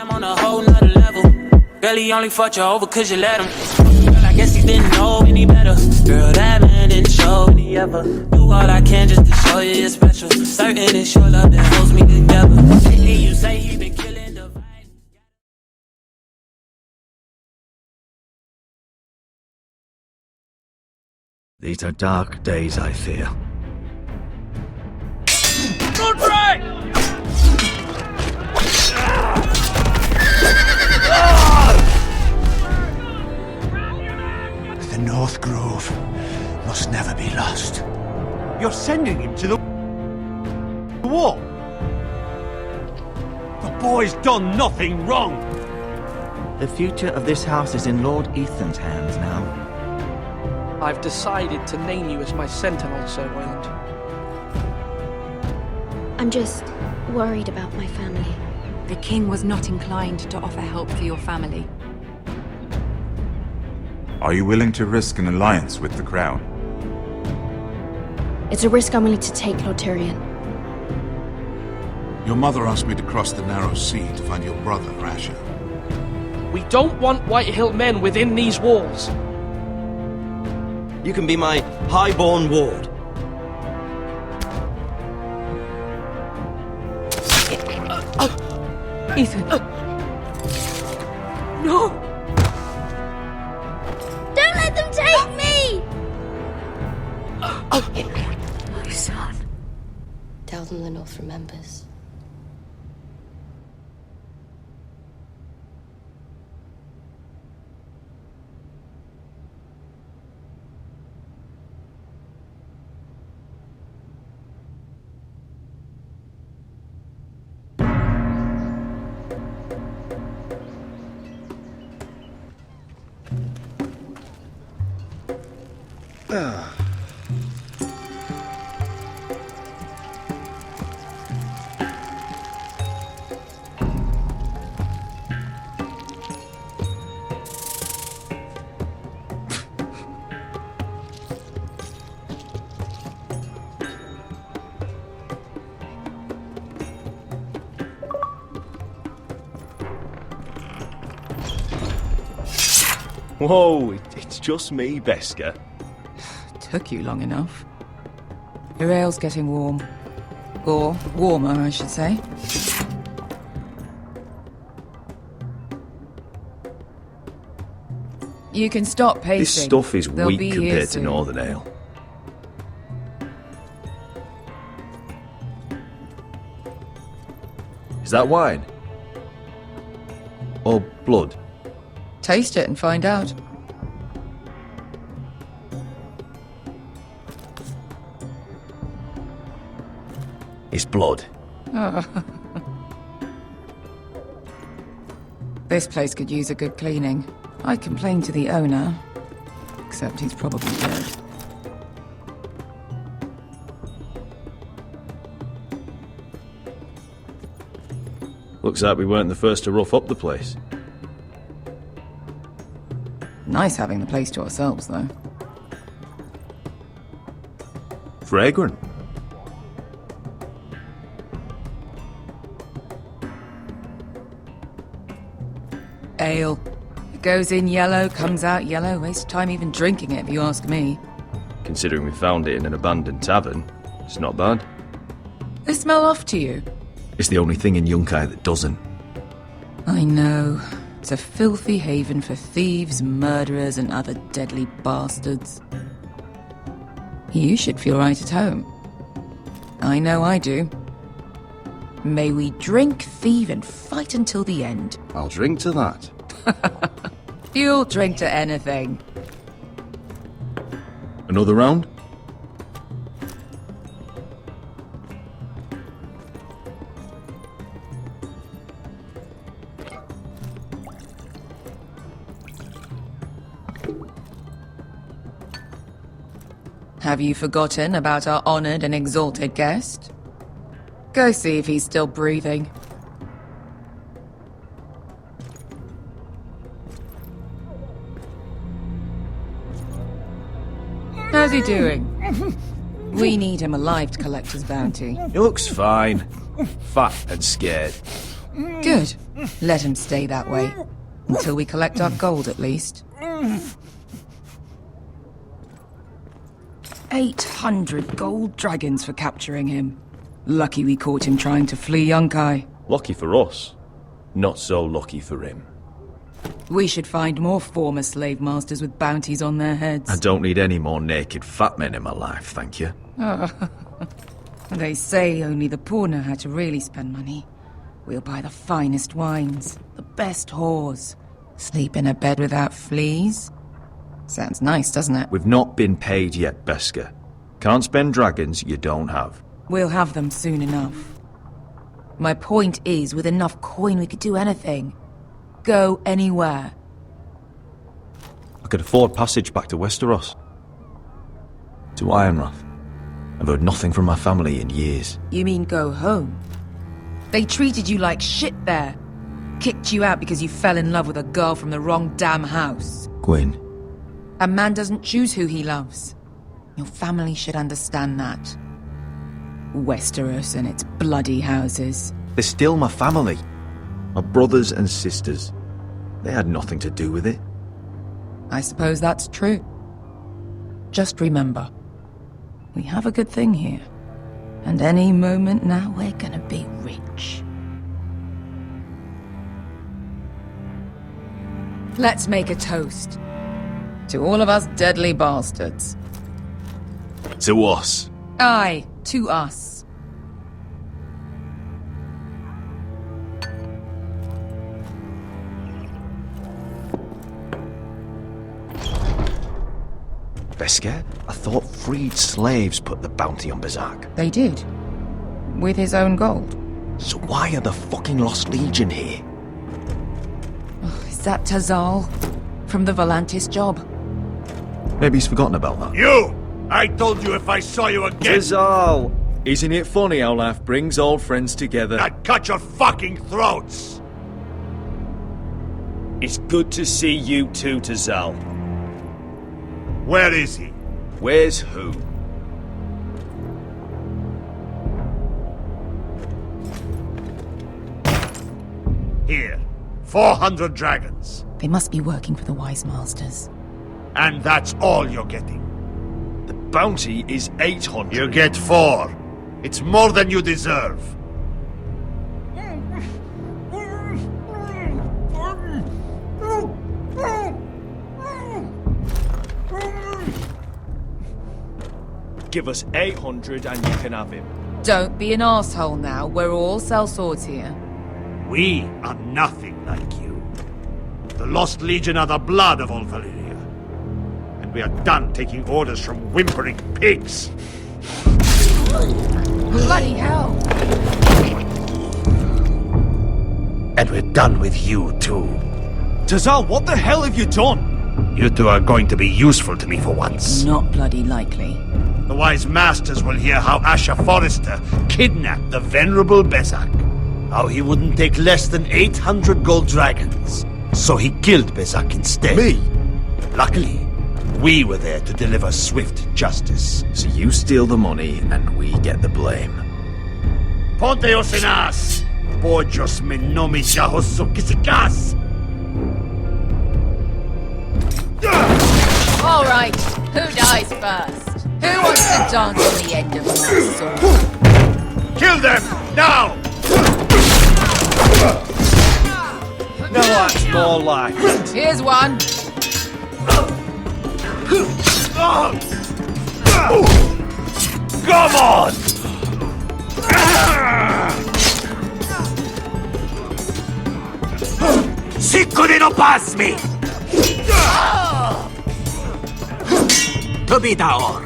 I'm on a whole nother level. Girl, he only fucked you over cause you let him. Girl, I guess he didn't know any better. Girl, that man didn't show any ever. Do all I can just to show you you're special. Certain it's your love that holds me together. Lately you say he been killing the vibe. These are dark days, I fear. The North Grove must never be lost. You're sending him to the wall? The boy's done nothing wrong! The future of this house is in Lord Ethan's hands now. I've decided to name you as my sentinel, Sir Roland. I'm just worried about my family. The king was not inclined to offer help for your family. Are you willing to risk an alliance with the crown? It's a risk I'm willing to take, Lord Tyrion. Your mother asked me to cross the narrow sea to find your brother, Rasher. We don't want Whitehill men within these walls. You can be my highborn ward. Ethan. No! Don't let them take me! My son. Tell them the North remembers. Whoa, it's just me, Beska. Took you long enough. Your ale's getting warm. Or warmer, I should say. You can stop pacing. This stuff is They'll weak be compared here to soon. Northern Ale. Is that wine? Or blood? Taste it and find out. It's blood. This place could use a good cleaning. I complained to the owner, except he's probably dead. Looks like we weren't the first to rough up the place. Nice having the place to ourselves, though. Fragrant. Ale. It goes in yellow, comes out yellow. Waste time even drinking it, if you ask me. Considering we found it in an abandoned tavern, it's not bad. They smell off to you. It's the only thing in Yunkai that doesn't. I know. It's a filthy haven for thieves, murderers, and other deadly bastards. You should feel right at home. I know I do. May we drink, thieve, and fight until the end. I'll drink to that. You'll drink to anything. Another round? Have you forgotten about our honored and exalted guest? Go see if he's still breathing. How's he doing? We need him alive to collect his bounty. He looks fine. Fat and scared. Good. Let him stay that way. Until we collect our gold, at least. 800 gold dragons for capturing him. Lucky we caught him trying to flee Yunkai. Lucky for us. Not so lucky for him. We should find more former slave masters with bounties on their heads. I don't need any more naked fat men in my life, thank you. They say only the poor know how to really spend money. We'll buy the finest wines, the best whores, sleep in a bed without fleas. Sounds nice, doesn't it? We've not been paid yet, Beska. Can't spend dragons you don't have. We'll have them soon enough. My point is, with enough coin we could do anything. Go anywhere. I could afford passage back to Westeros. To Ironrath. I've heard nothing from my family in years. You mean go home? They treated you like shit there. Kicked you out because you fell in love with a girl from the wrong damn house. Gwyn. A man doesn't choose who he loves. Your family should understand that. Westeros and its bloody houses. They're still my family. My brothers and sisters. They had nothing to do with it. I suppose that's true. Just remember, we have a good thing here. And any moment now we're gonna be rich. Let's make a toast. To all of us deadly bastards. To us. Aye, to us. Beska? I thought freed slaves put the bounty on Berserk. They did. With his own gold. So why are the fucking Lost Legion here? Oh, is that Tazal? From the Volantis job? Maybe he's forgotten about that. You! I told you if I saw you again... Tazal! Isn't it funny how life brings old friends together? I'd cut your fucking throats! It's good to see you too, Tazal. Where is he? Where's who? Here. 400 dragons. They must be working for the Wise Masters. And that's all you're getting. The bounty is 800. You get 4. It's more than you deserve. Give us 800 and you can have him. Don't be an arsehole now. We're all sellswords here. We are nothing like you. The Lost Legion are the blood of all Valyria. And we are done taking orders from whimpering pigs. Bloody hell! And we're done with you, too. Tazal, what the hell have you done? You two are going to be useful to me for once. Not bloody likely. The Wise Masters will hear how House Forrester kidnapped the venerable Besak. How he wouldn't take less than 800 gold dragons. So he killed Besak instead. Me? Luckily, we were there to deliver swift justice. So you steal the money and we get the blame. Ponteos en as! Pojos me nomi jahosu kisikas! All right, who dies first? Who wants to dance on the end of my sword? Kill them, now! No, that's more like it. Here's one. Come on! Sicuri no pass me! Tobitaor!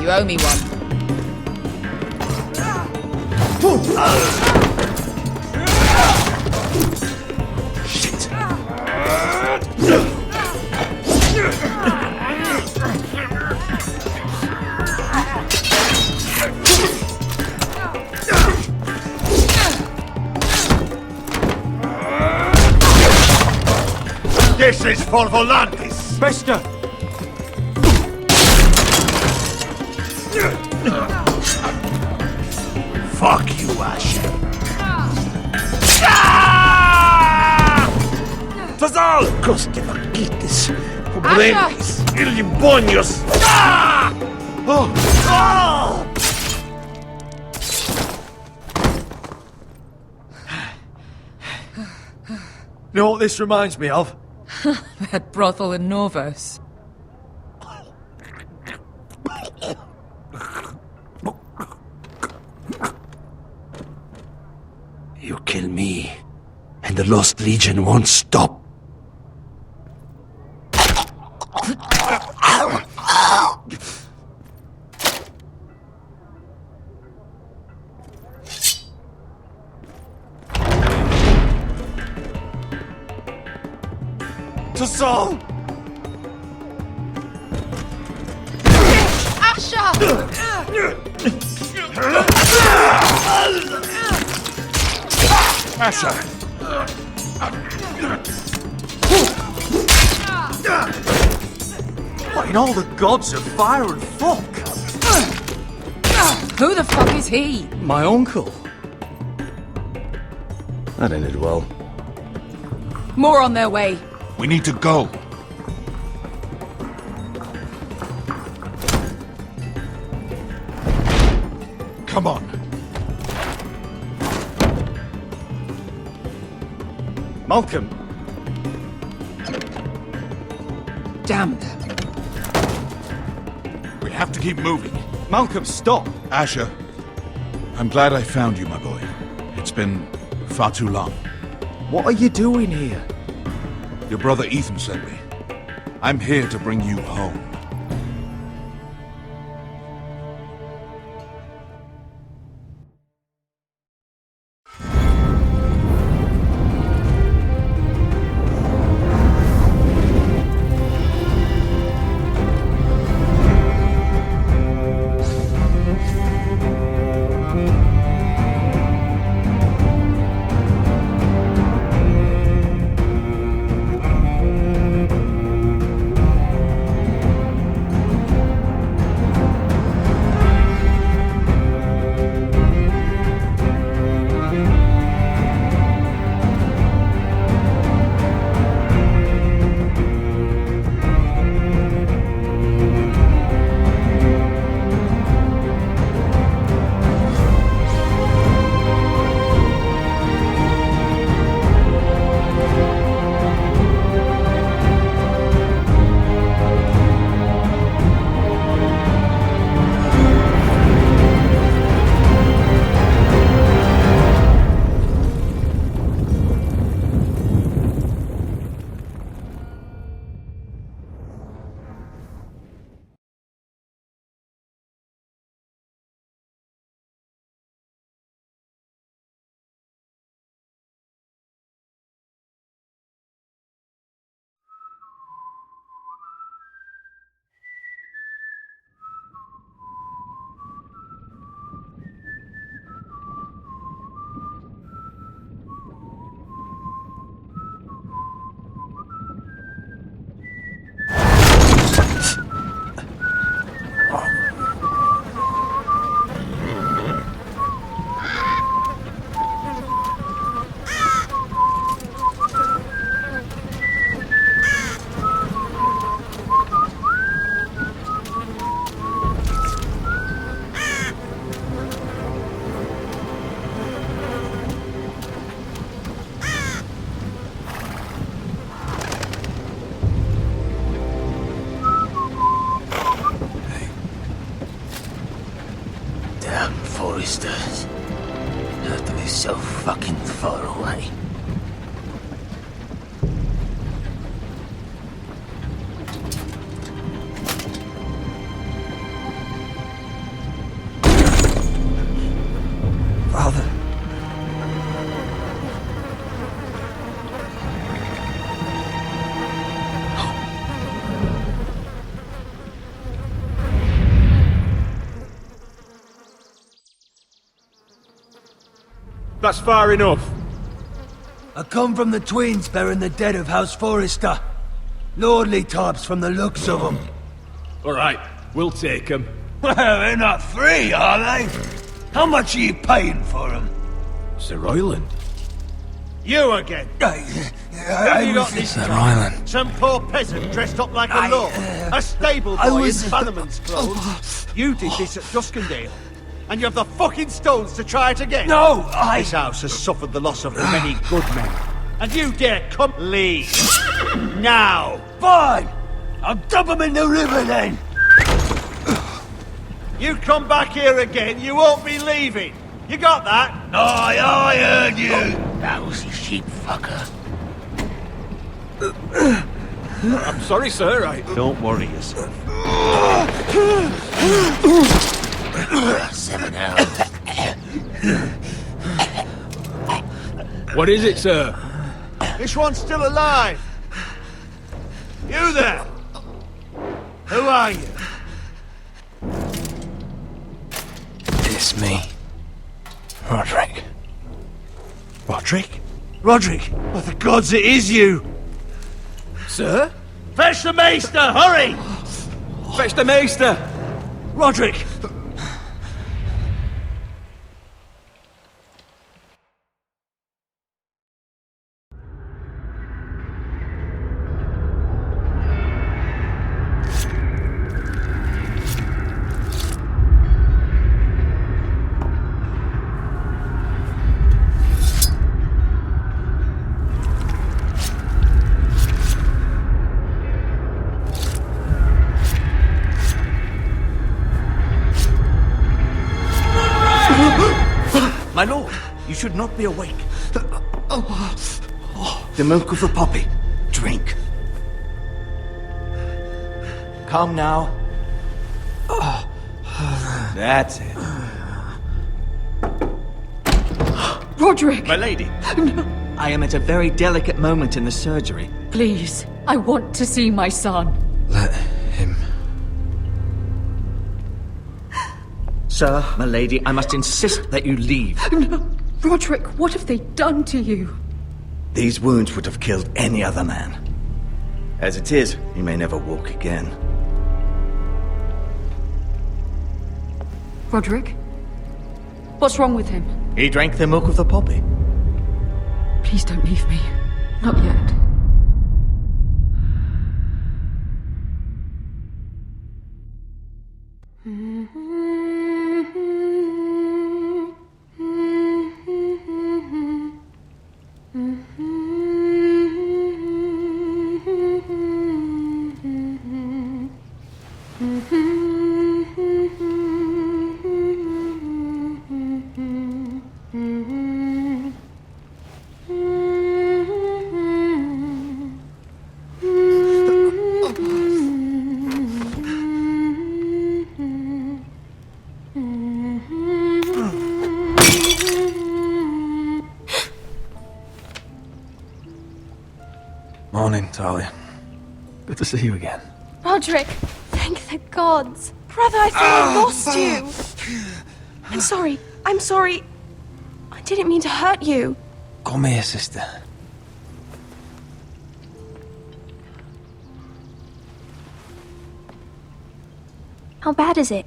You owe me one. Shit! This is for Volantis! Bester! Fuck you, Ash. Fazal! Coste vaquites, pobrenis, ilibonios! Oh! Oh! You know what this reminds me of? That brothel in Norvos. You kill me, and the Lost Legion won't stop. To Saul! Asha! Asha! What in all the gods of fire and fuck? Who the fuck is he? My uncle. That ended well. More on their way. We need to go. Come on. Malcolm! Damn them. We have to keep moving. Malcolm, stop! Asher, I'm glad I found you, my boy. It's been far too long. What are you doing here? Your brother Ethan sent me. I'm here to bring you home. Forresters. Have to be so fucking far away. Father. That's far enough. I come from the twins bearing the dead of House Forrester. Lordly types from the looks of them. Alright, we'll take them. Well, they're not free, are they? How much are you paying for them? Sir Royland. You again. Have you got this Sir Royland. Some poor peasant dressed up like a lord. A stable boy in Bannerman's clothes. You did this at Duskendale. And you have the fucking stones to try it again. No, This house has suffered the loss of many good men. And you dare come leave. Now. Fine. I'll dump them in the river then. You come back here again, you won't be leaving. You got that? Aye, I heard you. Lousy sheep fucker. I'm sorry, sir. Don't worry yourself. 7 hours. What is it, sir? This one's still alive. You there? Who are you? It's me. Roderick. Roderick? Roderick? What the gods, it is you! Sir? Fetch the maester, hurry! Fetch the maester! Roderick! My lord, you should not be awake. The milk of the poppy. Drink. Calm now. That's it. Roderick! My lady. No. I am at a very delicate moment in the surgery. Please, I want to see my son. Let him. Sir, my lady, I must insist that you leave. No. Roderick, what have they done to you? These wounds would have killed any other man. As it is, he may never walk again. Roderick? What's wrong with him? He drank the milk of the poppy. Please don't leave me. Not yet. Morning, Talia. Good to see you again. Roderick, thank the gods. Brother, I thought I lost you. I'm sorry. I'm sorry. I didn't mean to hurt you. Call me a sister. How bad is it?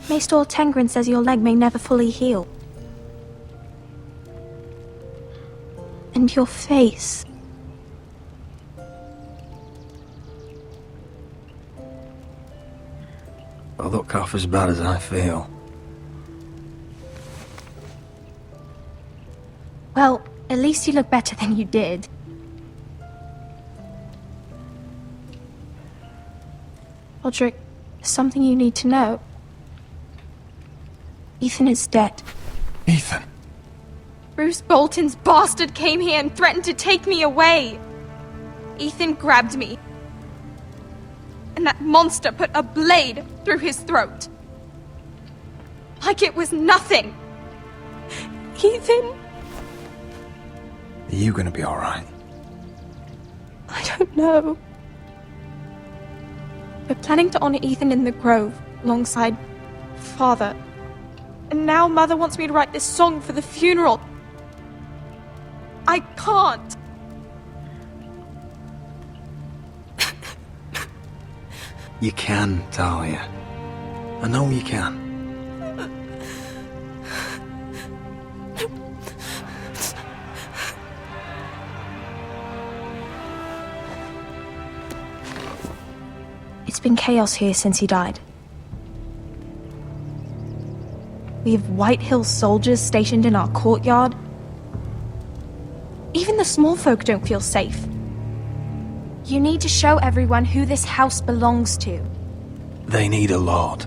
Maester Tengrin says your leg may never fully heal. And your face. I look half as bad as I feel. Well, at least you look better than you did. Roderick, there's something you need to know. Ethan is dead. Ethan? Bruce Bolton's bastard came here and threatened to take me away. Ethan grabbed me. And that monster put a blade through his throat. Like it was nothing. Ethan? Are you gonna be alright? I don't know. We're planning to honor Ethan in the Grove, alongside Father. And now Mother wants me to write this song for the funeral. I can't. You can, Talia. I know you can. It's been chaos here since he died. We have White Hill soldiers stationed in our courtyard. Even the small folk don't feel safe. You need to show everyone who this house belongs to. They need a lord.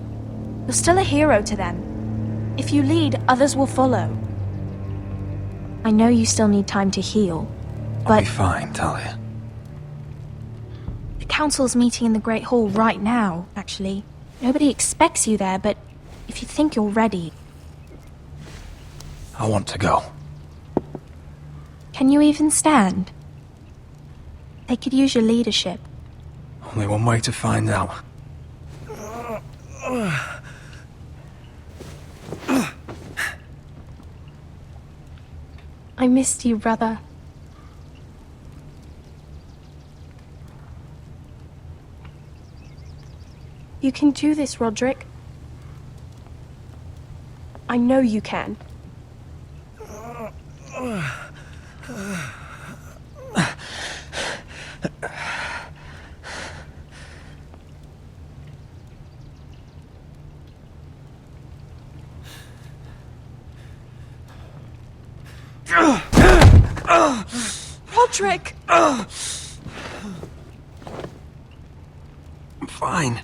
You're still a hero to them. If you lead, others will follow. I know you still need time to heal, but... I'll be fine, Talia. The council's meeting in the Great Hall right now, actually. Nobody expects you there, but if you think you're ready... I want to go. Can you even stand? They could use your leadership. Only one way to find out. I missed you, brother. You can do this, Roderick. I know you can. Roderick! I'm fine.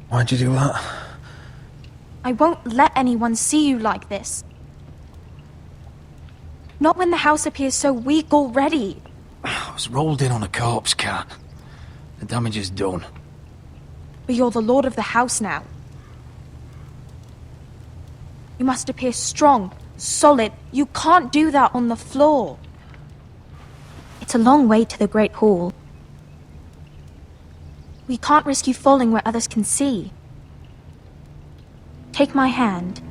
Why'd you do that? I won't let anyone see you like this. Not when the house appears so weak already. I was rolled in on a corpse cart. The damage is done. But you're the lord of the house now. You must appear strong, solid. You can't do that on the floor. It's a long way to the Great Hall. We can't risk you falling where others can see. Take my hand.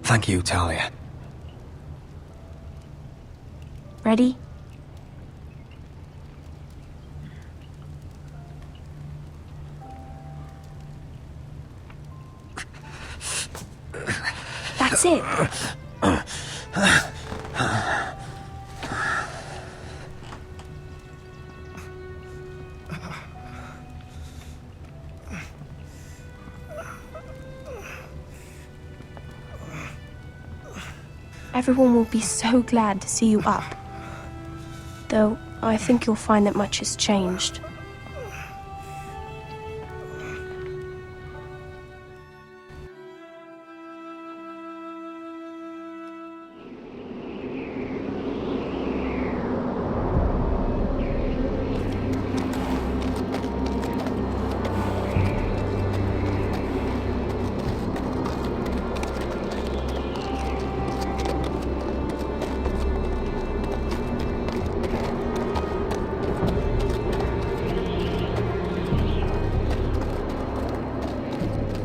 Thank you, Talia. Ready? That's it. Everyone will be so glad to see you up. Though, I think you'll find that much has changed.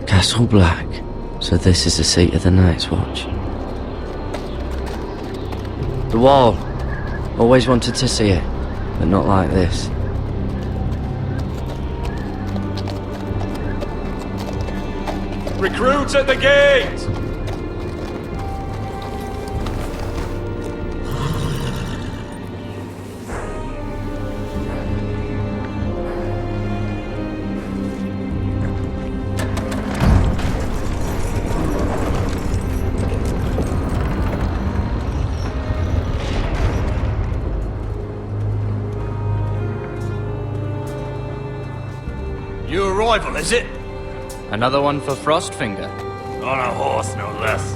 Castle Black. So this is the seat of the Night's Watch. The Wall. Always wanted to see it, but not like this. Recruits at the gate! New arrival, is it? Another one for Frostfinger. On a horse, no less.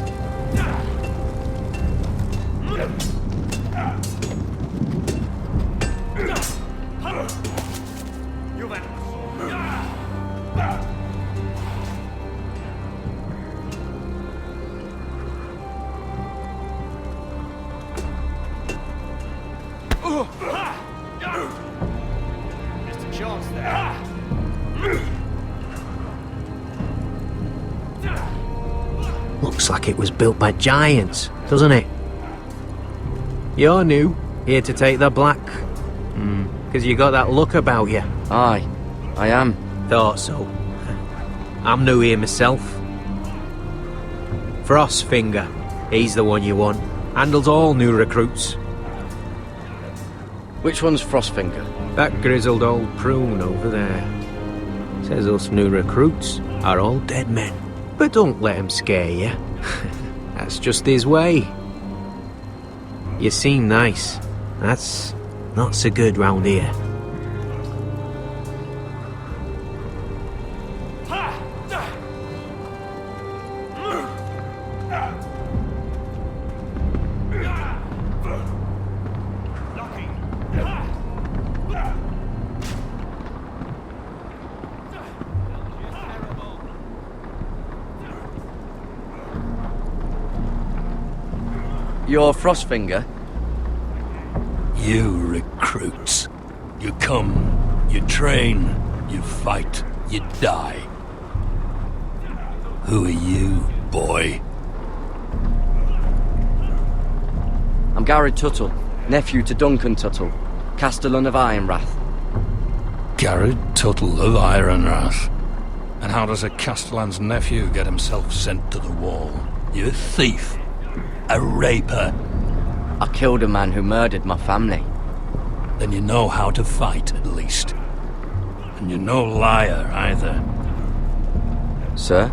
Just a chance there. Looks like it was built by giants, doesn't it? You're new, here to take the black. Because you got that look about you. Aye, I am. Thought so. I'm new here myself. Frostfinger, he's the one you want. Handles all new recruits. Which one's Frostfinger? That grizzled old prune over there. Says us new recruits are all dead men. But don't let him scare you. That's just his way. You seem nice. That's not so good round here. You're Frostfinger? You recruits. You come, you train, you fight, you die. Who are you, boy? I'm Gary Tuttle, nephew to Duncan Tuttle, Castellan of Ironrath. Garrett Tuttle of Ironrath. And how does a Castellan's nephew get himself sent to the wall? You thief. A raper. I killed a man who murdered my family. Then you know how to fight, at least. And you're no liar, either. Sir?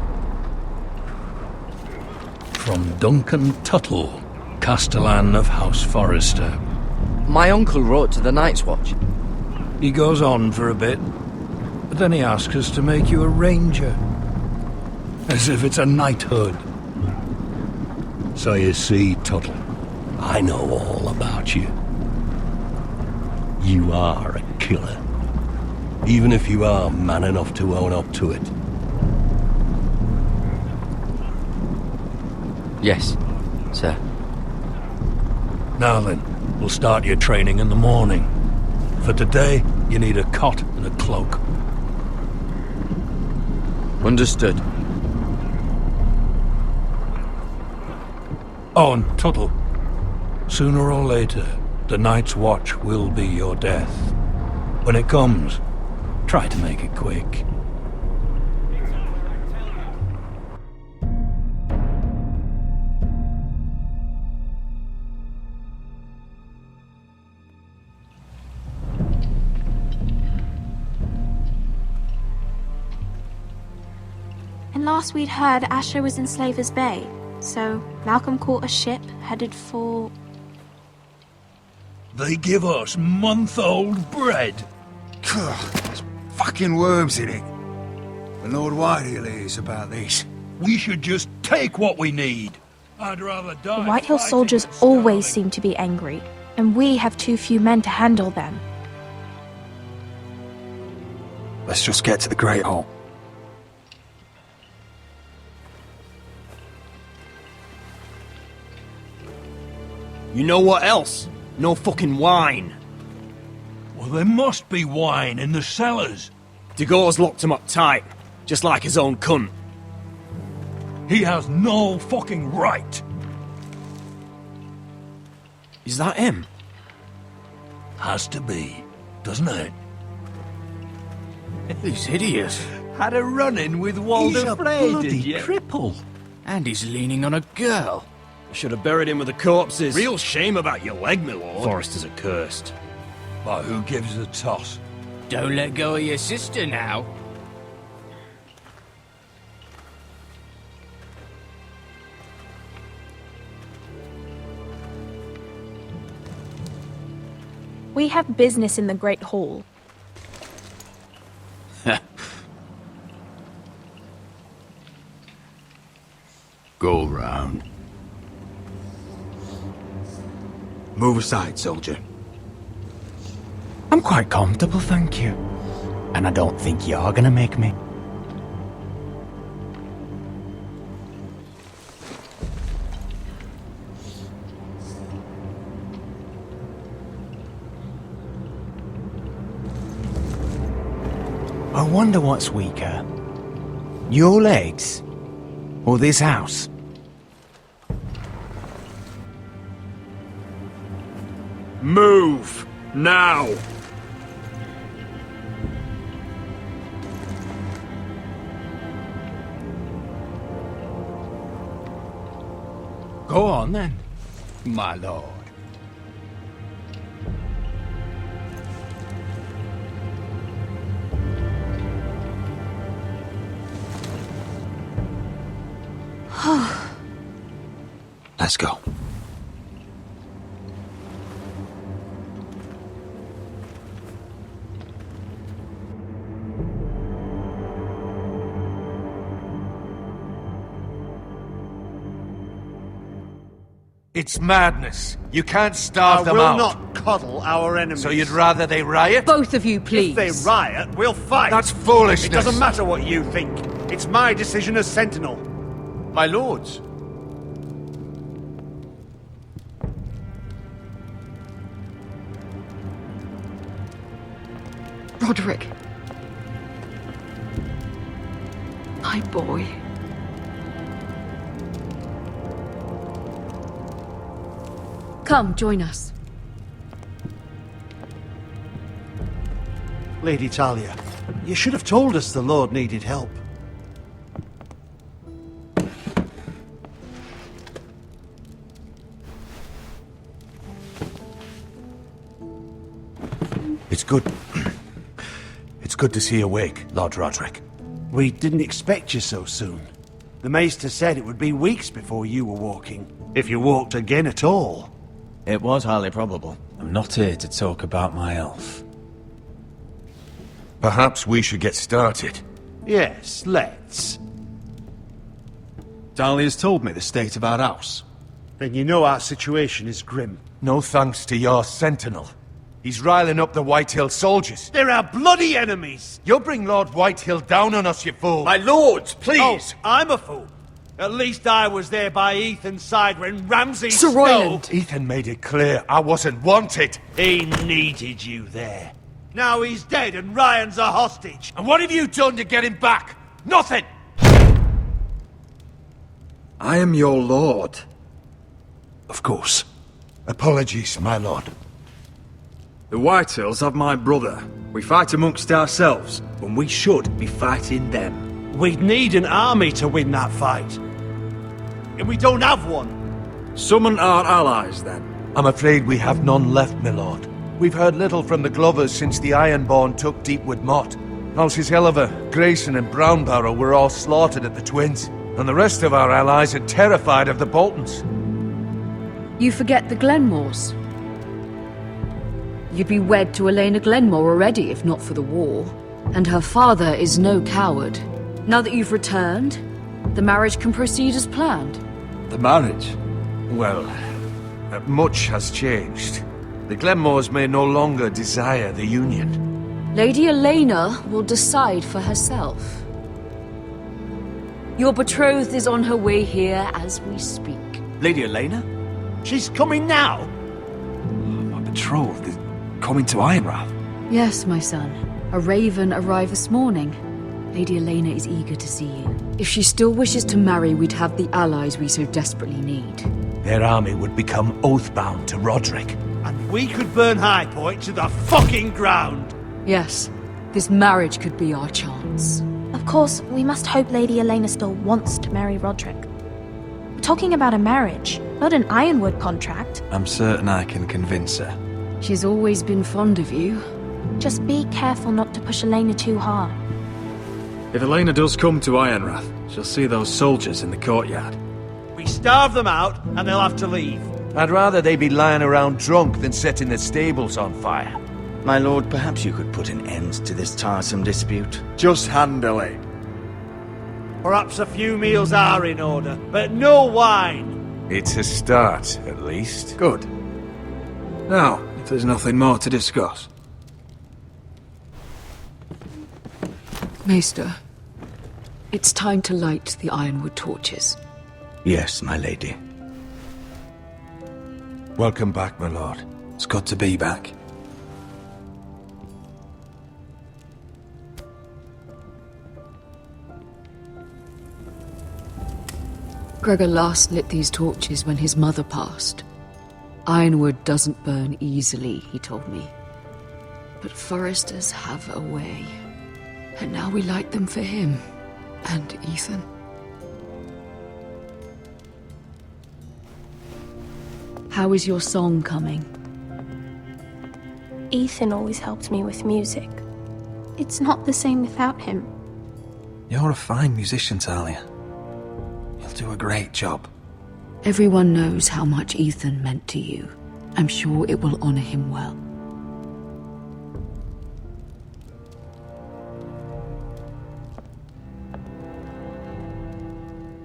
From Duncan Tuttle, Castellan of House Forrester. My uncle wrote to the Night's Watch. He goes on for a bit, but then he asks us to make you a ranger. As if it's a knighthood. So you see, Tuttle, I know all about you. You are a killer. Even if you are man enough to own up to it. Yes, sir. Now then, we'll start your training in the morning. For today, you need a cot and a cloak. Understood. Oh, and Tuttle, sooner or later, the Night's Watch will be your death. When it comes, try to make it quick. And last we'd heard, Asher was in Slaver's Bay. So, Malcolm caught a ship headed for... They give us month-old bread. There's fucking worms in it. And Lord Whitehill is about this. We should just take what we need. I'd rather die. The Whitehill soldiers always seem to be angry, and we have too few men to handle them. Let's just get to the Great Hall. You know what else? No fucking wine. Well, there must be wine in the cellars. Dagor's locked him up tight, just like his own cunt. He has no fucking right. Is that him? Has to be, doesn't it? He's hideous. Had a run-in with Walder Frey, did you? Cripple. And he's leaning on a girl. I should have buried him with the corpses. Real shame about your leg, my lord. Forrester's accursed. But who gives a toss? Don't let go of your sister now. We have business in the Great Hall. Go round. Move aside, soldier. I'm quite comfortable, thank you. And I don't think you're gonna make me. I wonder what's weaker. Your legs? Or this house? Move! Now! Go on then, my lord. Let's go. It's madness. You can't starve them out. I will not coddle our enemies. So you'd rather they riot? Both of you, please. If they riot, we'll fight. That's foolishness. It doesn't matter what you think. It's my decision as Sentinel. My lords. Roderick. My boy. Come, join us. Lady Talia, you should have told us the Lord needed help. It's good. It's good to see you awake, Lord Roderick. We didn't expect you so soon. The Maester said it would be weeks before you were walking, if you walked again at all. It was highly probable. I'm not here to talk about my elf. Perhaps we should get started. Yes, let's. Talia's told me the state of our house. Then you know our situation is grim. No thanks to your sentinel. He's riling up the Whitehill soldiers. They're our bloody enemies! You'll bring Lord Whitehill down on us, you fool! My lords, please! Oh, I'm a fool. At least I was there by Ethan's side when Ramsay Sir Royland! Ethan made it clear I wasn't wanted. He needed you there. Now he's dead and Ryan's a hostage. And what have you done to get him back? Nothing! I am your lord. Of course. Apologies, my lord. The Whitehills have my brother. We fight amongst ourselves, when we should be fighting them. We'd need an army to win that fight. And we don't have one. Summon our allies, then. I'm afraid we have none left, my lord. We've heard little from the Glovers since the Ironborn took Deepwood Motte. Houses Helliver, Grayson and Brownbarrow were all slaughtered at the Twins, and the rest of our allies are terrified of the Boltons. You forget the Glenmores. You'd be wed to Elena Glenmore already if not for the war. And her father is no coward. Now that you've returned, the marriage can proceed as planned. The marriage? Well, much has changed. The Glenmores may no longer desire the union. Lady Elena will decide for herself. Your betrothed is on her way here as we speak. Lady Elena? She's coming now! My betrothed is coming to Ironrath? Yes, my son. A raven arrived this morning. Lady Elena is eager to see you. If she still wishes to marry, we'd have the allies we so desperately need. Their army would become oath-bound to Roderick. And we could burn High Point to the fucking ground! Yes, this marriage could be our chance. Of course, we must hope Lady Elena still wants to marry Roderick. We're talking about a marriage, not an Ironwood contract. I'm certain I can convince her. She's always been fond of you. Just be careful not to push Elena too hard. If Elena does come to Ironrath, she'll see those soldiers in the courtyard. We starve them out, and they'll have to leave. I'd rather they be lying around drunk than setting the stables on fire. My lord, perhaps you could put an end to this tiresome dispute. Just handily. Perhaps a few meals are in order, but no wine! It's a start, at least. Good. Now, if there's nothing more to discuss. Maester, it's time to light the Ironwood torches. Yes, my lady. Welcome back, my lord. It's good to be back. Gregor last lit these torches when his mother passed. Ironwood doesn't burn easily, he told me. But Forresters have a way. And now we light them for him. And Ethan. How is your song coming? Ethan always helped me with music. It's not the same without him. You're a fine musician, Talia. You'll do a great job. Everyone knows how much Ethan meant to you. I'm sure it will honor him well.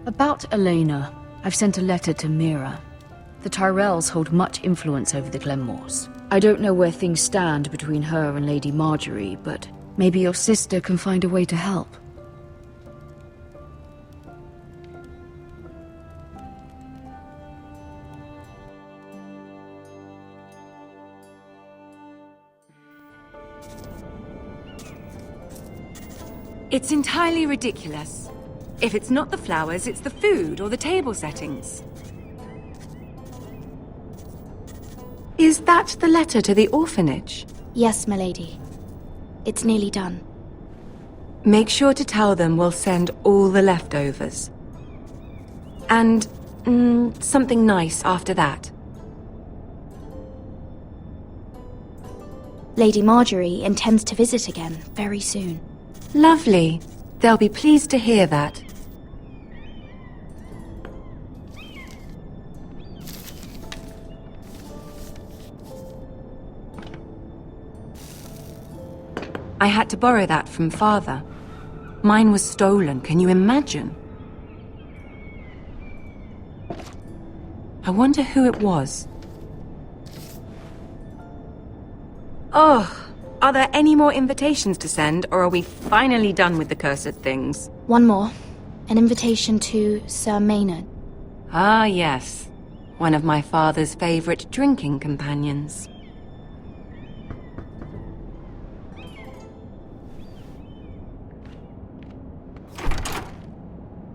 About Elena, I've sent a letter to Mira. The Tyrells hold much influence over the Glenmores. I don't know where things stand between her and Lady Marjorie, but maybe your sister can find a way to help. It's entirely ridiculous. If it's not the flowers, it's the food or the table settings. Is that the letter to the orphanage? Yes, milady. It's nearly done. Make sure to tell them we'll send all the leftovers. And something nice after that. Lady Marjorie intends to visit again very soon. Lovely. They'll be pleased to hear that. I had to borrow that from Father. Mine was stolen, can you imagine? I wonder who it was. Oh, are there any more invitations to send, or are we finally done with the cursed things? One more. An invitation to Sir Maynard. Ah, yes. One of my father's favorite drinking companions.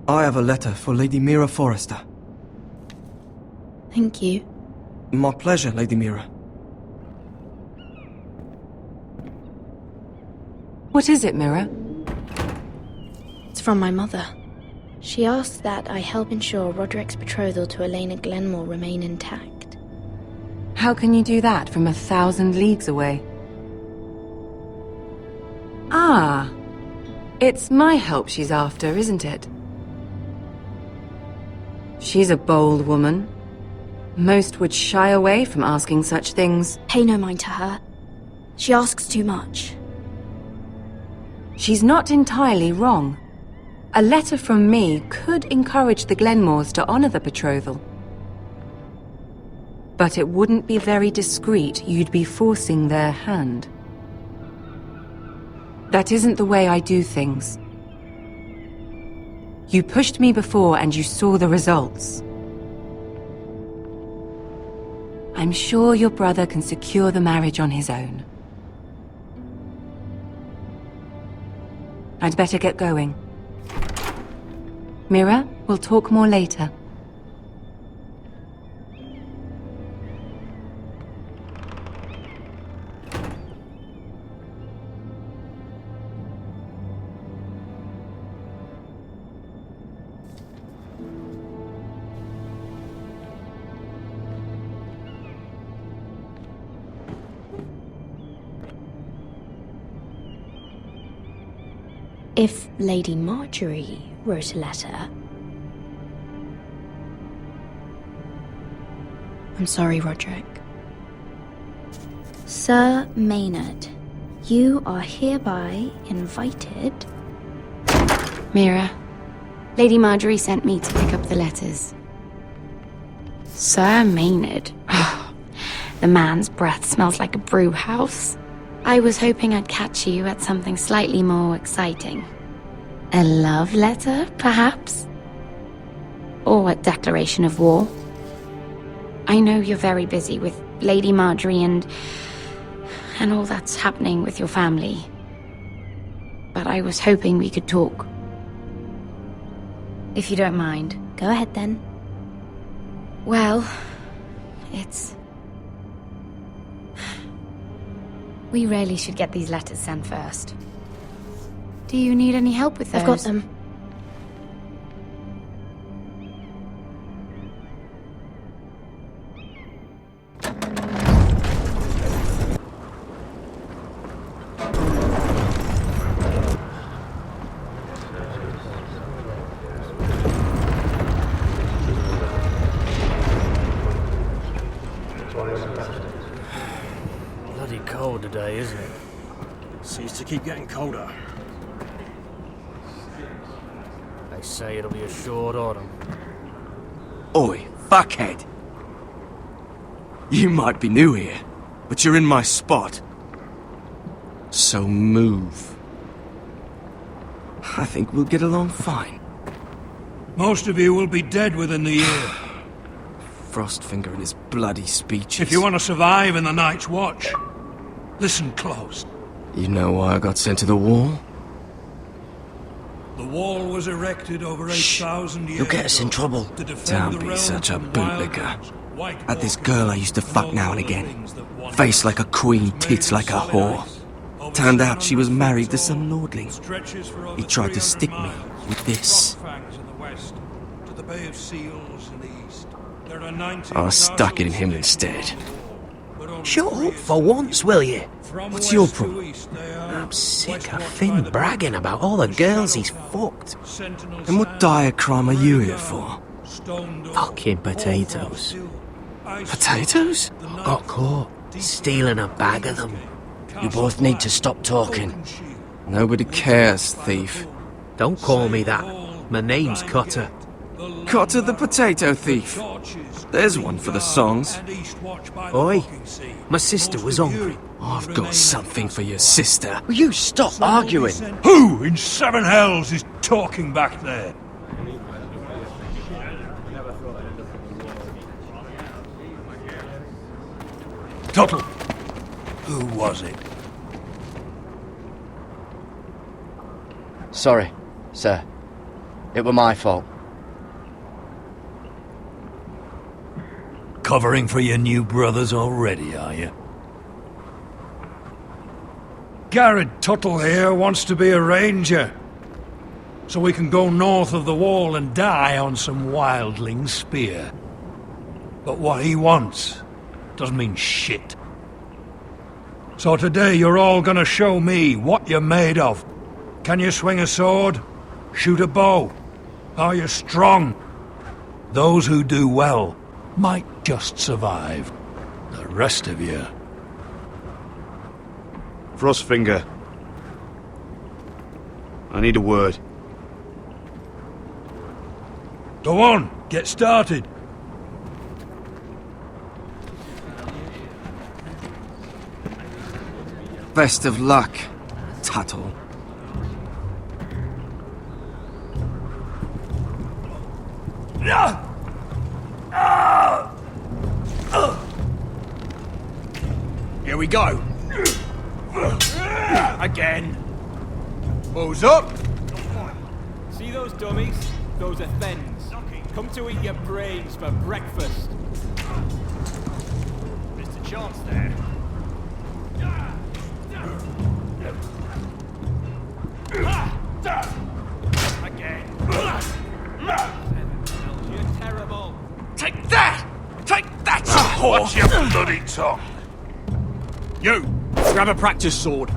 I have a letter for Lady Mira Forrester. Thank you. My pleasure, Lady Mira. What is it, Mira? It's from my mother. She asks that I help ensure Roderick's betrothal to Elena Glenmore remain intact. How can you do that from 1,000 leagues away? Ah, it's my help she's after, isn't it? She's a bold woman. Most would shy away from asking such things. Pay no mind to her. She asks too much. She's not entirely wrong. A letter from me could encourage the Glenmores to honor the betrothal. But it wouldn't be very discreet. You'd be forcing their hand. That isn't the way I do things. You pushed me before and you saw the results. I'm sure your brother can secure the marriage on his own. I'd better get going. Mira, we'll talk more later. If Lady Marjorie wrote a letter... I'm sorry, Roderick. Sir Maynard, you are hereby invited... Mira, Lady Marjorie sent me to pick up the letters. Sir Maynard. The man's breath smells like a brew house. I was hoping I'd catch you at something slightly more exciting. A love letter, perhaps? Or a declaration of war? I know you're very busy with Lady Marjorie and all that's happening with your family. But I was hoping we could talk. If you don't mind. Go ahead then. Well, it's We really should get these letters sent first. Do you need any help with those? I've got them. Bloody cold today, isn't it? Seems to keep getting colder. They say it'll be a short autumn. Oi, fuckhead. You might be new here, but you're in my spot. So move. I think we'll get along fine. Most of you will be dead within the year. Frostfinger and his bloody speeches. If you want to survive in the Night's Watch, listen close. You know why I got sent to the wall? The wall was erected over 8,000 years You'll get us in trouble. Don't be such a bootlicker. Had this girl I used to fuck now and again. Face like a queen, tits like a whore. Turned out she was married to some lordling. He tried to stick me with this. I stuck it in him instead. Shut up for once, will you? What's your problem? I'm sick of Finn bragging about all the girls he's fucked. And what dire crime are you here for? Fucking potatoes. Potatoes? Got caught stealing a bag of them. You both need to stop talking. Nobody cares, thief. Don't call me that. My name's Cutter. Cutter the potato thief. There's one for the songs. Oi, my sister was hungry. I've got something for your sister. Will you stop arguing? Who in seven hells is talking back there? Tuttle. Who was it? Sorry, sir. It were my fault. Covering for your new brothers already, are you? Garrett Tuttle here wants to be a ranger, so we can go north of the wall and die on some wildling spear. But what he wants doesn't mean shit. So today you're all gonna show me what you're made of. Can you swing a sword? Shoot a bow? Are you strong? Those who do well might just survive. The rest of you... Frostfinger. I need a word. Go on, get started. Best of luck, Tuttle. Here we go. Again. Who's up? See those dummies? Those are thens. Come to eat your brains for breakfast. Missed a chance there. Again. You're terrible. Take that! Take that, you whore! What's your bloody tongue? You! Grab a practice sword.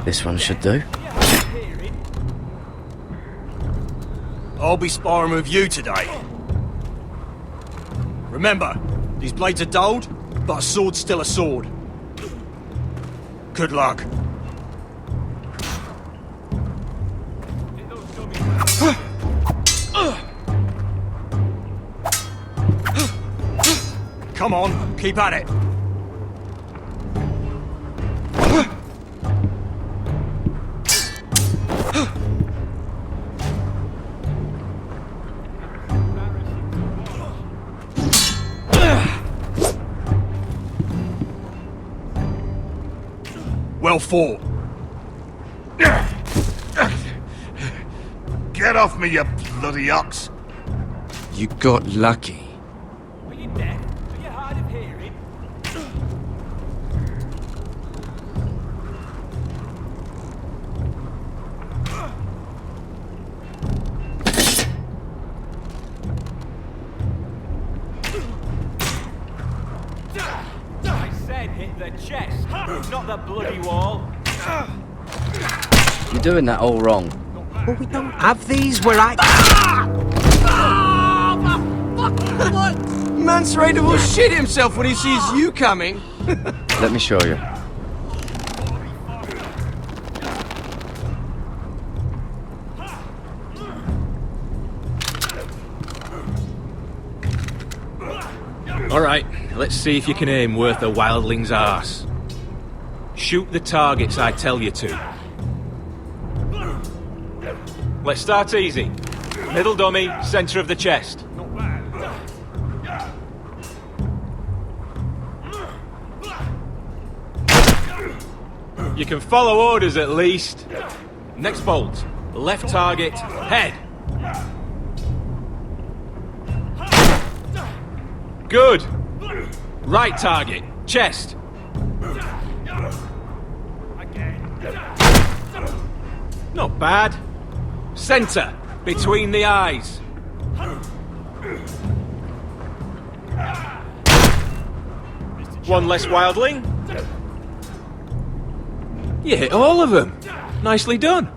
This one should do. I'll be sparring with you today. Remember, these blades are dulled, but a sword's still a sword. Good luck. Come on, keep at it. Well fought. Get off me, you bloody ox! You got lucky. Are you deaf? Are you hard of hearing? I said hit the chest, not the bloody wall. You're doing that all wrong. But we don't have these where I... Man's ready to shit himself when he sees you coming. Let me show you. Alright, let's see if you can aim worth a wildling's arse. Shoot the targets I tell you to. Let's start easy. Middle dummy, centre of the chest. You can follow orders at least. Next bolt. Left target, head. Good. Right target, chest. Not bad. Centre, between the eyes. One less wildling. You hit all of them. Nicely done.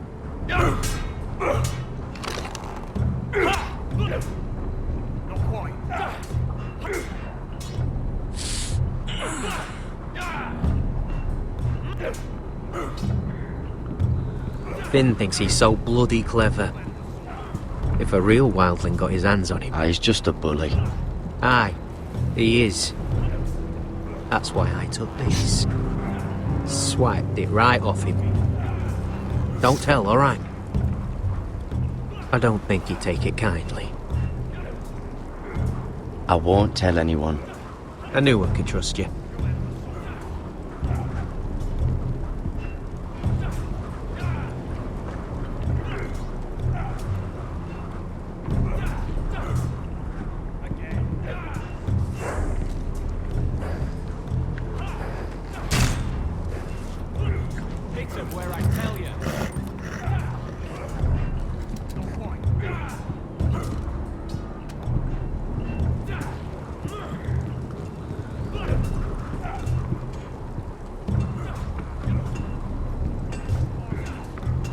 Finn thinks he's so bloody clever. If a real wildling got his hands on him... He's just a bully. Aye, he is. That's why I took this. Swiped it right off him. Don't tell, alright? I don't think he'd take it kindly. I won't tell anyone. I knew I could trust you.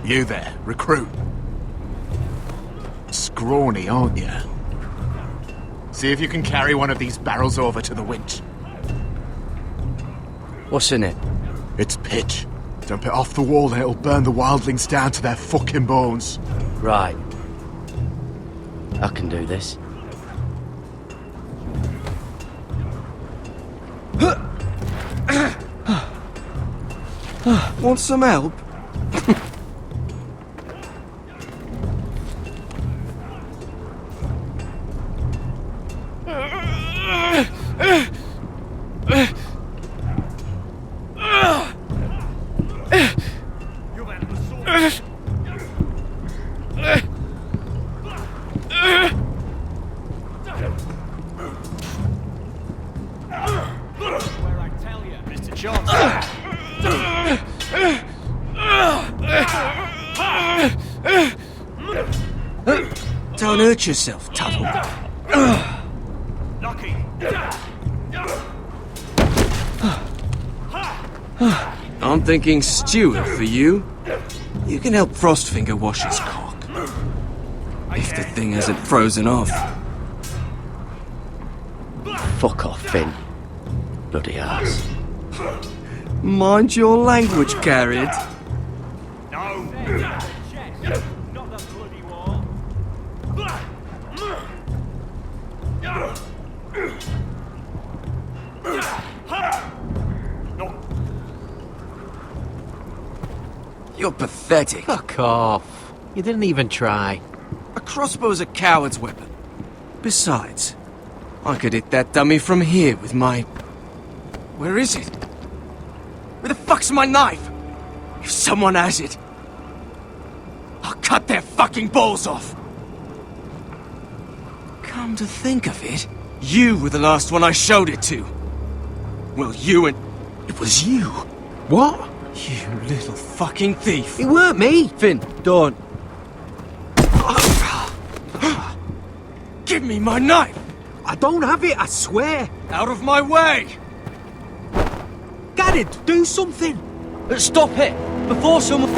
You there, recruit. Scrawny, aren't you? See if you can carry one of these barrels over to the winch. What's in it? It's pitch. Dump it off the wall and it'll burn the wildlings down to their fucking bones. Right. I can do this. Want some help? Don't hurt yourself, Tuttle. I'm thinking Stewart for you. You can help Frostfinger wash his cock. If the thing hasn't frozen off. Fuck off, Finn. Bloody ass. Mind your language, Garrett. You're pathetic. Fuck off. You didn't even try. A crossbow's a coward's weapon. Besides, I could hit that dummy from here with my... Where is it? Where the fuck's my knife? If someone has it, I'll cut their fucking balls off. Come Come to think of it, you were the last one I showed it to. Well, you and... It was you. What? You little fucking thief. It weren't me. Finn, don't. Give me my knife! I don't have it, I swear. Out of my way! Garrett, do something. Stop it! Before someone...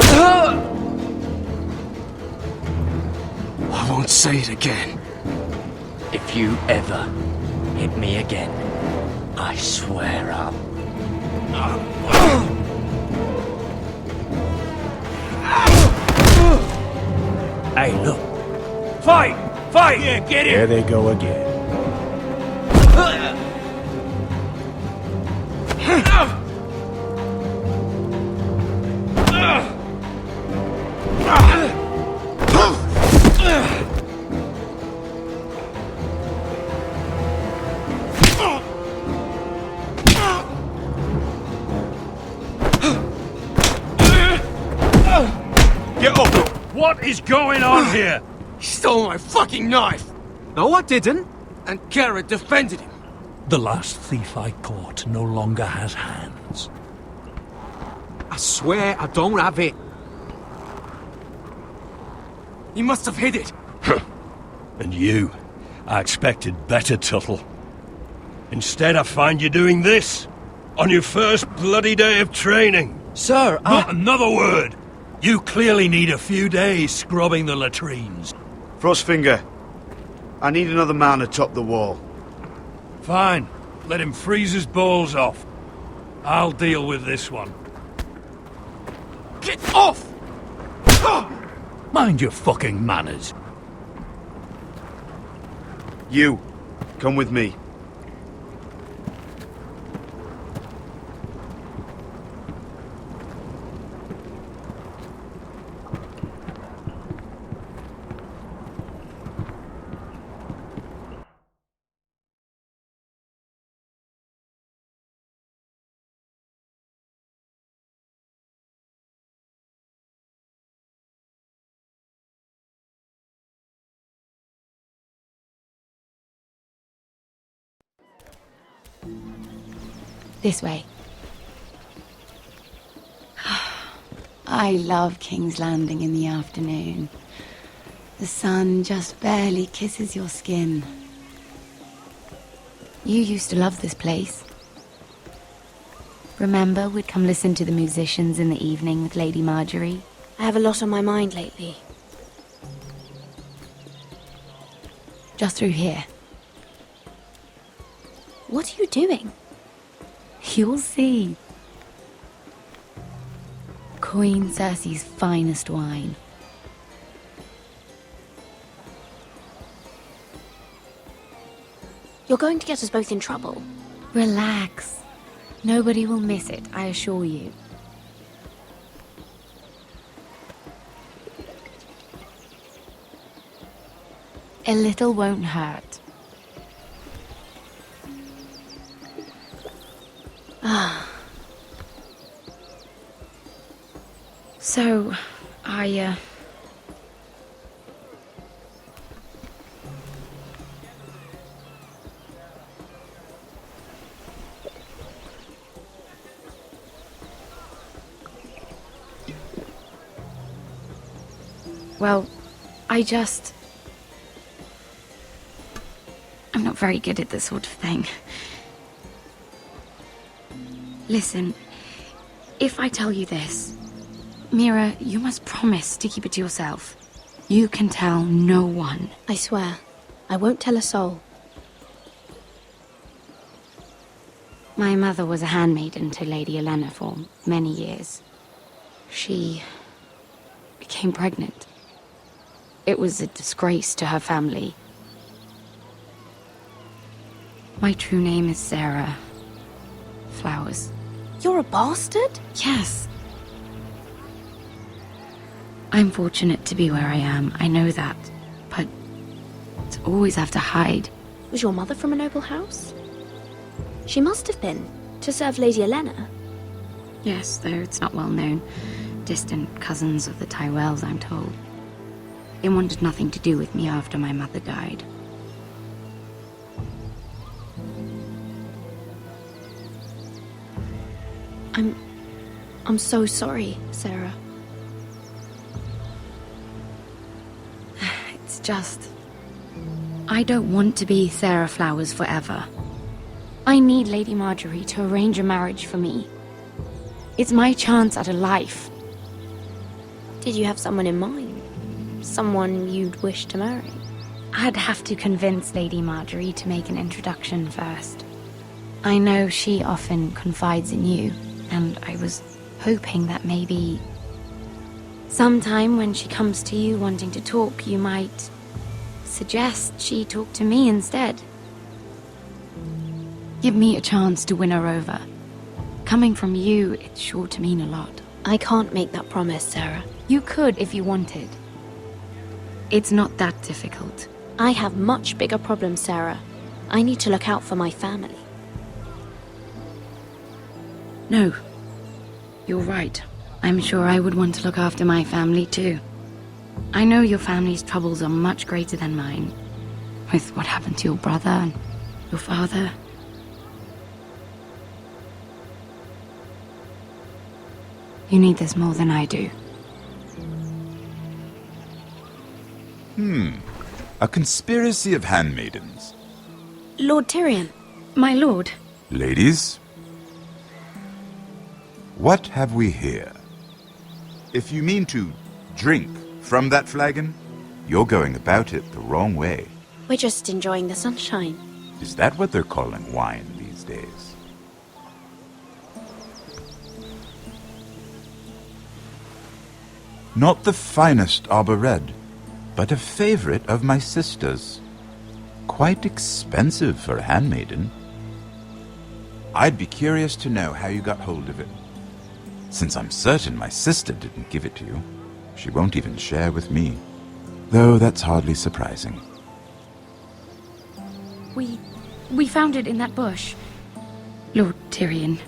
I won't say it again. If you ever hit me again, I swear I'll... Hey, look. Fight! Fight! Yeah, get it! There they go again. Get up! What is going on here? He stole my fucking knife! No, I didn't. And Garrett defended him. The last thief I caught no longer has hands. I swear I don't have it. He must have hid it. And you, I expected better, Tuttle. Instead, I find you doing this on your first bloody day of training. Sir, Not another word! You clearly need a few days scrubbing the latrines. Frostfinger, I need another man atop the wall. Fine. Let him freeze his balls off. I'll deal with this one. Get off! Mind your fucking manners. You, come with me. This way. I love King's Landing in the afternoon. The sun just barely kisses your skin. You used to love this place. Remember, we'd come listen to the musicians in the evening with Lady Marjorie? I have a lot on my mind lately. Just through here. What are you doing? You'll see. Queen Cersei's finest wine. You're going to get us both in trouble. Relax. Nobody will miss it, I assure you. A little won't hurt. So, well, I'm not very good at this sort of thing. Listen, if I tell you this, Mira, you must promise to keep it to yourself. You can tell no one. I swear, I won't tell a soul. My mother was a handmaiden to Lady Olenna for many years. She became pregnant. It was a disgrace to her family. My true name is Sarah Flowers. You're a bastard? Yes. I'm fortunate to be where I am, I know that. But to always have to hide. Was your mother from a noble house? She must have been, to serve Lady Olenna. Yes, though it's not well known. Distant cousins of the Tyrells, I'm told. They wanted nothing to do with me after my mother died. I'm so sorry, Sarah. It's just... I don't want to be Sarah Flowers forever. I need Lady Marjorie to arrange a marriage for me. It's my chance at a life. Did you have someone in mind? Someone you'd wish to marry? I'd have to convince Lady Marjorie to make an introduction first. I know she often confides in you, and I was hoping that maybe... sometime when she comes to you wanting to talk, you might suggest she talk to me instead. Give me a chance to win her over. Coming from you, it's sure to mean a lot. I can't make that promise, Sarah. You could if you wanted. It's not that difficult. I have much bigger problems, Sarah. I need to look out for my family. No. You're right. I'm sure I would want to look after my family too. I know your family's troubles are much greater than mine. With what happened to your brother and your father. You need this more than I do. A conspiracy of handmaidens. Lord Tyrion. My lord. Ladies, what have we here? If you mean to drink from that flagon, you're going about it the wrong way. We're just enjoying the sunshine. Is that what they're calling wine these days? Not the finest arbor red, but a favorite of my sister's. Quite expensive for a handmaiden. I'd be curious to know how you got hold of it. Since I'm certain my sister didn't give it to you, she won't even share with me. Though that's hardly surprising. We found it in that bush. Lord Tyrion.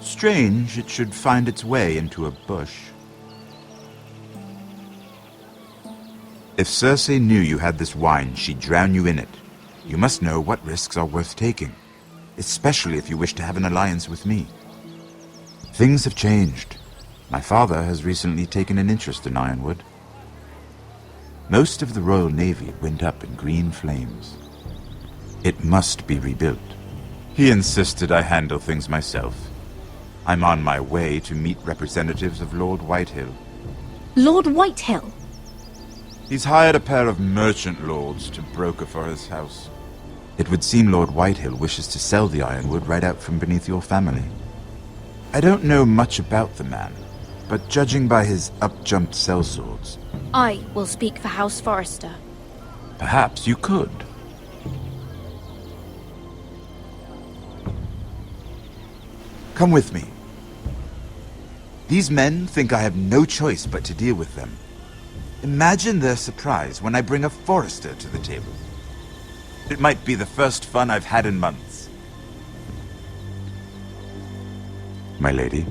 Strange it should find its way into a bush. If Cersei knew you had this wine, she'd drown you in it. You must know what risks are worth taking, especially if you wish to have an alliance with me. Things have changed. My father has recently taken an interest in Ironwood. Most of the Royal Navy went up in green flames. It must be rebuilt. He insisted I handle things myself. I'm on my way to meet representatives of Lord Whitehill. Lord Whitehill? He's hired a pair of merchant lords to broker for his house. It would seem Lord Whitehill wishes to sell the ironwood right out from beneath your family. I don't know much about the man, but judging by his up-jumped sellswords... I will speak for House Forrester. Perhaps you could. Come with me. These men think I have no choice but to deal with them. Imagine their surprise when I bring a Forrester to the table. It might be the first fun I've had in months. My lady.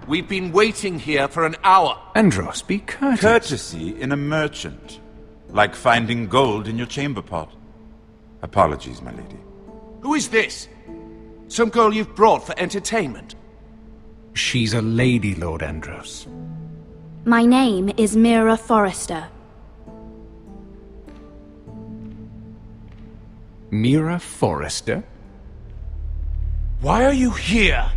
We've been waiting here for an hour. Andros, be courteous. Courtesy in a merchant. Like finding gold in your chamber pot. Apologies, my lady. Who is this? Some girl you've brought for entertainment? She's a lady, Lord Andros. My name is Mira Forrester. Mira Forrester? Why are you here?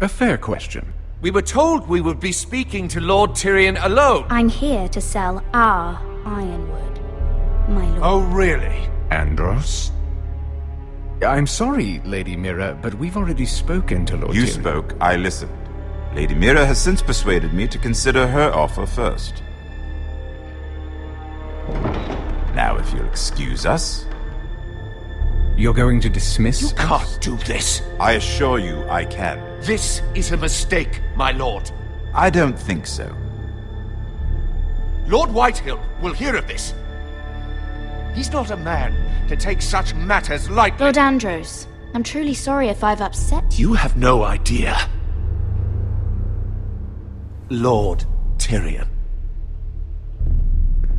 A fair question. We were told we would be speaking to Lord Tyrion alone. I'm here to sell our ironwood, my lord. Oh, really? Andros? I'm sorry, Lady Mira, but we've already spoken to Lord Tyrion. You spoke, I listened. Lady Mira has since persuaded me to consider her offer first. Now, if you'll excuse us... You're going to dismiss You us? can't do this. I assure you I can. This is a mistake, my lord. I don't think so. Lord Whitehill will hear of this. He's not a man to take such matters lightly. Lord Andros, I'm truly sorry if I've upset you. You have no idea. Lord Tyrion.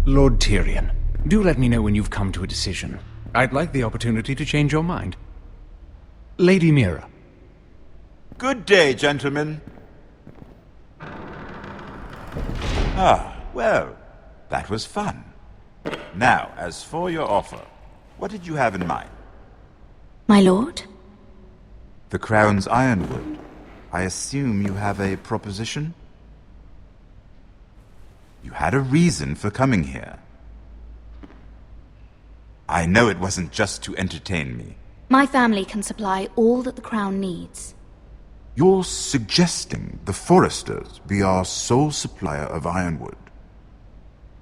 Lord Tyrion, do let me know when you've come to a decision. I'd like the opportunity to change your mind. Lady Mira. Good day, gentlemen. Ah, well, that was fun. Now, as for your offer, what did you have in mind? My lord? The Crown's Ironwood. I assume you have a proposition? You had a reason for coming here. I know it wasn't just to entertain me. My family can supply all that the Crown needs. You're suggesting the Forresters be our sole supplier of ironwood.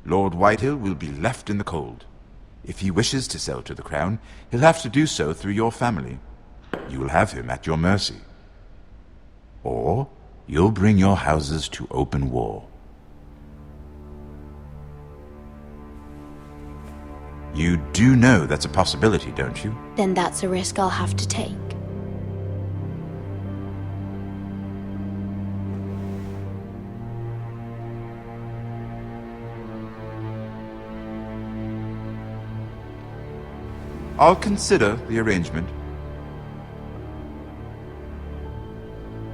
Lord Whitehill will be left in the cold. If he wishes to sell to the Crown, he'll have to do so through your family. You will have him at your mercy. Or you'll bring your houses to open war. You do know that's a possibility, don't you? Then that's a risk I'll have to take. I'll consider the arrangement.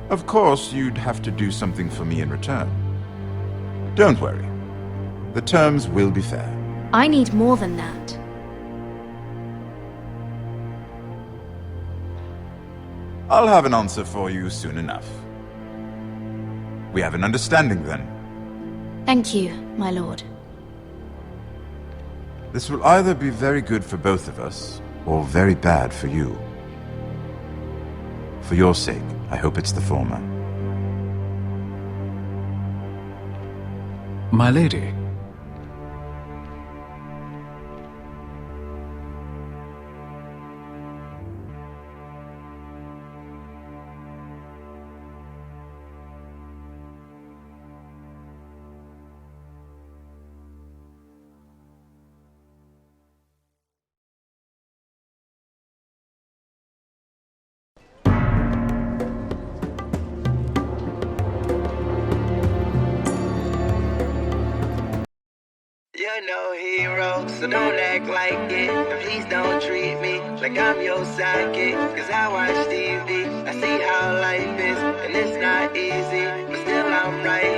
Of course, you'd have to do something for me in return. Don't worry. The terms will be fair. I need more than that. I'll have an answer for you soon enough. We have an understanding then. Thank you, my lord. This will either be very good for both of us, or very bad for you. For your sake, I hope it's the former. My lady. You're no hero, so don't act like it. And please don't treat me like I'm your sidekick. Cause I watch TV, I see how life is, and it's not easy. But still I'm right